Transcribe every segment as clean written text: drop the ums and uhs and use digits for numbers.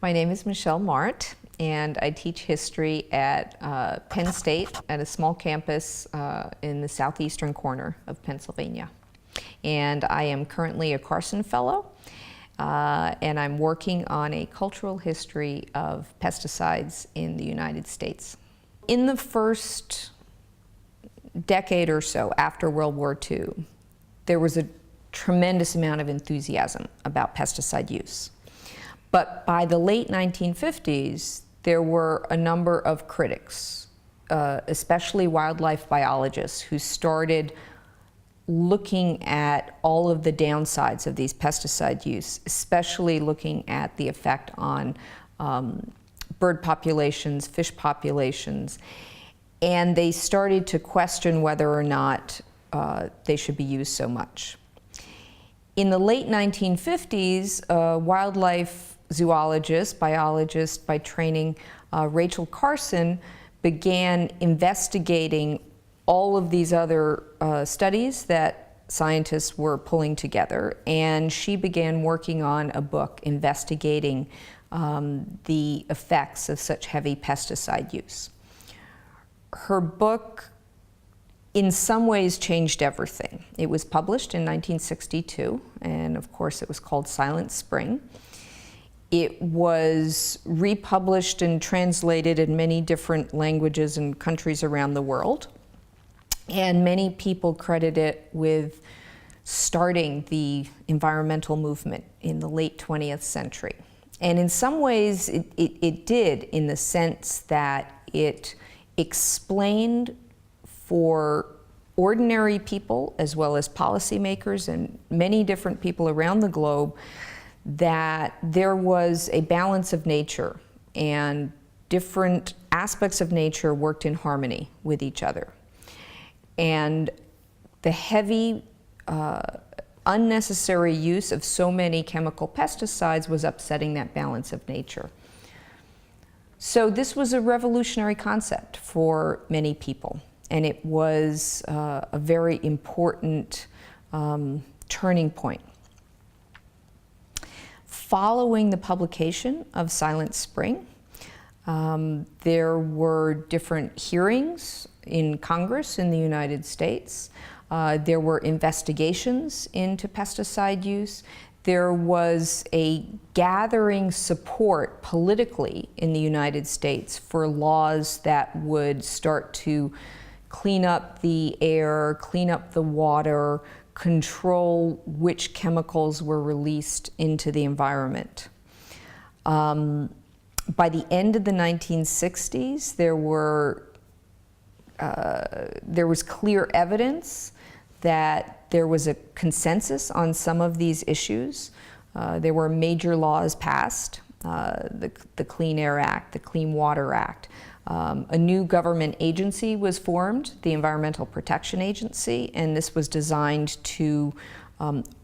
My name is Michelle Mart, and I teach history at Penn State at a small campus in the southeastern corner of Pennsylvania. And I am currently a Carson Fellow, and I'm working on a cultural history of pesticides in the United States. In the first decade or so after World War II, there was a tremendous amount of enthusiasm about pesticide use. But by the late 1950s, there were a number of critics, especially wildlife biologists, who started looking at all of the downsides of these pesticide use, especially looking at the effect on bird populations, fish populations, and they started to question whether or not they should be used so much. In the late 1950s, wildlife zoologist, biologist by training, Rachel Carson, began investigating all of these other studies that scientists were pulling together, and she began working on a book investigating the effects of such heavy pesticide use. Her book in some ways changed everything. It was published in 1962, and of course it was called Silent Spring. It was republished and translated in many different languages and countries around the world. And many people credit it with starting the environmental movement in the late 20th century. And in some ways it did, in the sense that it explained for ordinary people as well as policymakers and many different people around the globe that there was a balance of nature and different aspects of nature worked in harmony with each other. And the heavy, unnecessary use of so many chemical pesticides was upsetting that balance of nature. So this was a revolutionary concept for many people, and it was a very important turning point. Following the publication of Silent Spring, there were different hearings in Congress in the United States. There were investigations into pesticide use. There was a gathering support politically in the United States for laws that would start to clean up the air, clean up the water, control which chemicals were released into the environment. By the end of the 1960s, there was clear evidence that there was a consensus on some of these issues. There were major laws passed, the Clean Air Act, the Clean Water Act. A new government agency was formed, the Environmental Protection Agency, and this was designed to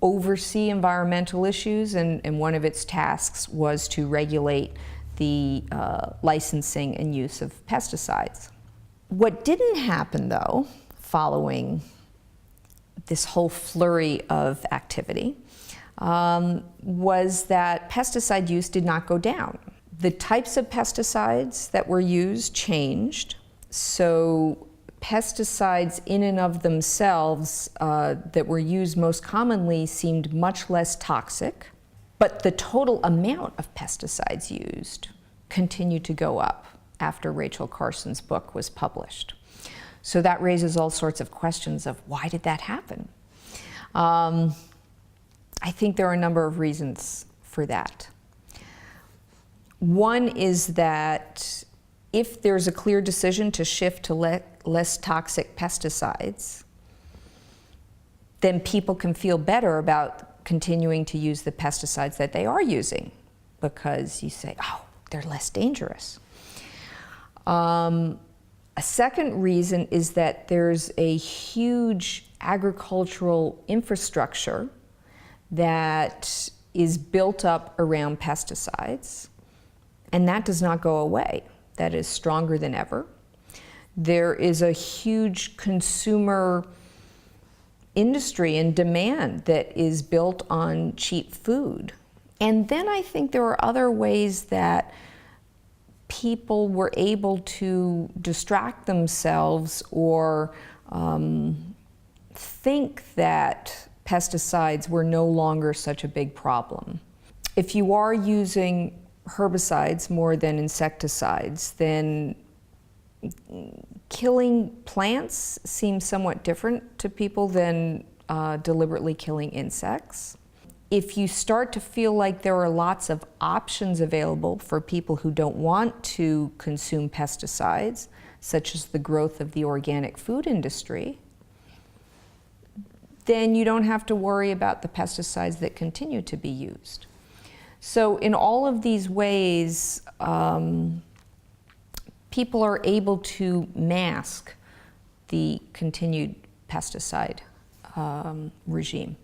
oversee environmental issues, and one of its tasks was to regulate the licensing and use of pesticides. What didn't happen, though, following this whole flurry of activity, was that pesticide use did not go down. The types of pesticides that were used changed, so pesticides in and of themselves that were used most commonly seemed much less toxic, but the total amount of pesticides used continued to go up after Rachel Carson's book was published. So that raises all sorts of questions of why did that happen? I think there are a number of reasons for that. One is that if there's a clear decision to shift to less toxic pesticides, then people can feel better about continuing to use the pesticides that they are using, because you say, oh, they're less dangerous. A second reason is that there's a huge agricultural infrastructure that is built up around pesticides, and that does not go away. That is stronger than ever. There is a huge consumer industry and demand that is built on cheap food. And then I think there are other ways that people were able to distract themselves or think that pesticides were no longer such a big problem. If you are using herbicides more than insecticides, then killing plants seems somewhat different to people than deliberately killing insects. If you start to feel like there are lots of options available for people who don't want to consume pesticides, such as the growth of the organic food industry, then you don't have to worry about the pesticides that continue to be used. So in all of these ways, people are able to mask the continued pesticide regime.